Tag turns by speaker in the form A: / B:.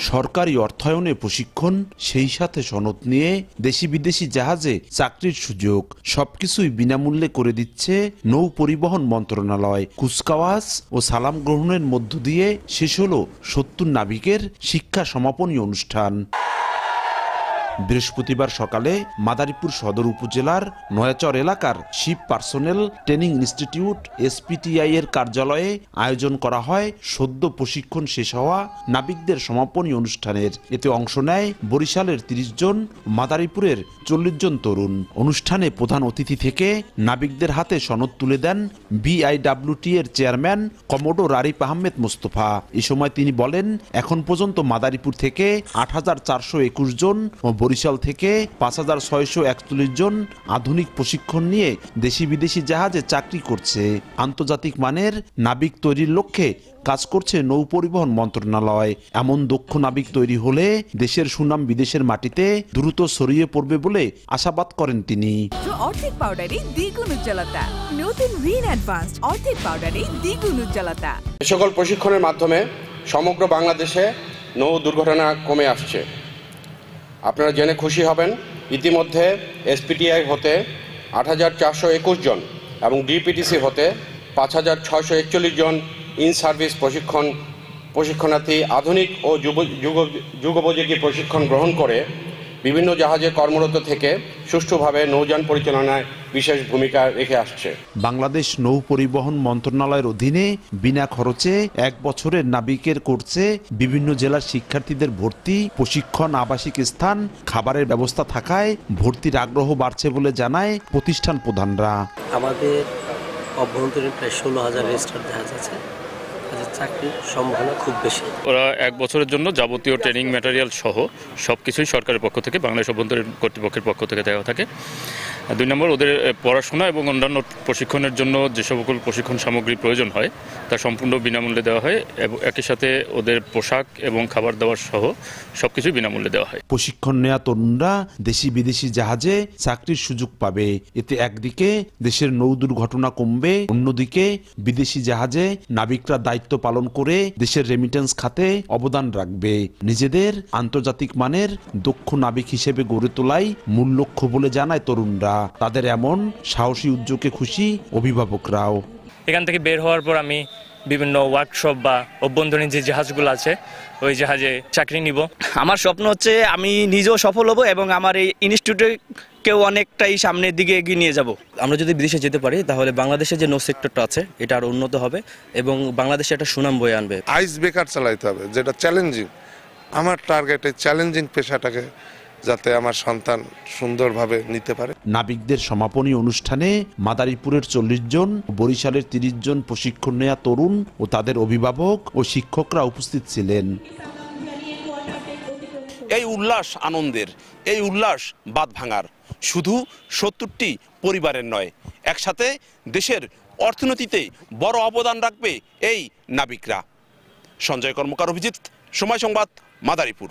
A: সরকারি অর্থায়নে প্রশিক্ষণ, সেই সাথে সনদ নিয়ে দেশি বিদেশি জাহাজে চাকরির সুযোগ সবকিছুই বিনামূল্যে করে দিচ্ছে নৌ পরিবহন মন্ত্রণালয়। কুচকাওয়াজ ও সালাম গ্রহণের মধ্য দিয়ে শেষ হলো ৭০ নাবিকের শিক্ষা সমাপনী অনুষ্ঠান। বৃহস্পতিবার সকালে মাদারীপুর সদর উপজেলার নয়াচর এলাকার ship personnel training institute SPTI এর কার্যালয়ে আয়োজন করা হয় সদ্য প্রশিক্ষণ শেষ হওয়া নাবিকদের সমাপনী অনুষ্ঠানের। এতে অংশ নেয় বরিশালের ৩০ জন, মাদারীপুরের ৪০ জন তরুণ। অনুষ্ঠানে প্রধান অতিথি থেকে নাবিকদের হাতে সনদ তুলে দেন BIWT এর চেয়ারম্যান কমোডোর আরিফ আহমেদ মোস্তফা। এ সময় তিনি বলেন, এখন পর্যন্ত মাদারীপুর থেকে ৮,৪২১ জন ও বরিশাল থেকে ৫,৬৪১ জন আধুনিক প্রশিক্ষণ নিয়ে দেশি বিদেশি জাহাজে চাকরি করছে। আন্তর্জাতিক মানের নাবিক তৈরির লক্ষ্যে কাজ করছে নৌ পরিবহন মন্ত্রণালয়। এমন দক্ষ নাবিক তৈরি হলে দেশের সুনাম বিদেশের মাটিতে দ্রুত ছড়িয়ে পড়বে বলে আশাবাদ করেন তিনি।
B: অর্ধেক পাউডারে দ্বিগুণ উজ্জ্বলতা, নতুন রিন অ্যাডভান্সড অর্ধেক পাউডারে দ্বিগুণ উজ্জ্বলতা।
C: সকল প্রশিক্ষণের মাধ্যমে সমগ্র বাংলাদেশে নৌ দুর্ঘটনা কমে আসছে। আপনারা জেনে খুশি হবেন, ইতিমধ্যে SPTI হতে ৮,৪২১ জন এবং DPTC হতে ৫,৬৪১ জন ইন সার্ভিস প্রশিক্ষণার্থী আধুনিক ও যুগোপযোগী প্রশিক্ষণ গ্রহণ করে বিভিন্ন জাহাজে কর্মরত থেকে সুষ্ঠুভাবে নৌযান পরিচালনায় বিশেষ ভূমিকা রেখে আসছে।
A: বাংলাদেশ নৌ পরিবহন মন্ত্রণালয়ের অধীনে বিনা খরচে ১ বছরের নাবিকের কোর্সে বিভিন্ন জেলার শিক্ষার্থীদের ভর্তি, প্রশিক্ষণ, আবাসিক স্থান, খাবারের ব্যবস্থা থাকায় ভর্তির আগ্রহ বাড়ছে বলে জানায় প্রতিষ্ঠান প্রধানরা।
D: আমাদের অভ্যন্তরীণ প্রায় ১৬,০০০ রেজিস্টার্ড জাহাজ আছে, চাকরির সম্ভাবনা খুব বেশি।
E: ওরা ১ বছরের জন্য যাবতীয় ট্রেনিং ম্যাটেরিয়াল সহ সবকিছুই সরকারের পক্ষ থেকে, বাংলাদেশ অভ্যন্তরীণ কর্তৃপক্ষের পক্ষ থেকে দেওয়া থাকে। ২ নম্বর, ওদের পড়াশোনা এবং অন্যান্য প্রশিক্ষণের জন্য যে সকল প্রশিক্ষণ সামগ্রী প্রয়োজন হয় তা সম্পূর্ণ বিনামূল্যে দেওয়া হয় এবং একই সাথে ওদের পোশাক এবং খাবার দাবার সহ সবকিছুই বিনামূল্যে দেওয়া হয়।
A: প্রশিক্ষণ নেওয়া তরুণরা দেশি বিদেশি জাহাজে চাকরির সুযোগ পাবে। এতে একদিকে দেশের নৌ দুর্ঘটনা কমবে, অন্যদিকে বিদেশি জাহাজে নাবিকরা দায়িত্ব পালন করে দেশের রেমিটেন্স খাতে অবদান রাখবে। নিজেদের আন্তর্জাতিক মানের দক্ষ নাবিক হিসেবে গড়ে তোলাই মূল লক্ষ্য বলে জানায় তরুণরা। তাদের এমন সাহসী উদ্যোগে খুশি অভিভাবকরাও।
F: এখান থেকে বের হওয়ার পর আমি বিভিন্ন ওয়ার্কশপ বা অভ্যন্তরীণ যে জাহাজগুলো আছে ওই জাহাজে চাকরি নিব।
G: আমার স্বপ্ন হচ্ছে আমি নিজেও সফল হব এবং আমার এই ইনস্টিটিউটে কেউ অনেকটাই সামনের দিকে এগিয়ে নিয়ে যাব।
D: আমরা যদি বিদেশে যেতে পারি তাহলে বাংলাদেশে যে নৌ সেক্টরটা আছে এটা আরো উন্নত হবে এবং বাংলাদেশে একটা সুনাম বয়ে আনবে।
H: আইস ব্রেকার চালাইতে হবে, যেটা চ্যালেঞ্জিং। আমার টার্গেট এই চ্যালেঞ্জিং পেশাটাকে যাতে আমার সন্তান সুন্দরভাবে নিতে পারে।
A: নাবিকদের সমাপনী অনুষ্ঠানে মাদারীপুরের ৪০ জন, বরিশালের ৩০ জন প্রশিক্ষণ নেওয়া তরুণ ও তাদের অভিভাবক ও শিক্ষকরা উপস্থিত ছিলেন।
I: এই উল্লাস আনন্দের, এই উল্লাস বাঁধ ভাঙার, শুধু ৭০টি পরিবারের নয়, একসাথে দেশের অর্থনীতিতে বড় অবদান রাখবে এই নাবিকরা। সঞ্জয় কর্মকার, অভিজিৎ, সময় সংবাদ, মাদারীপুর।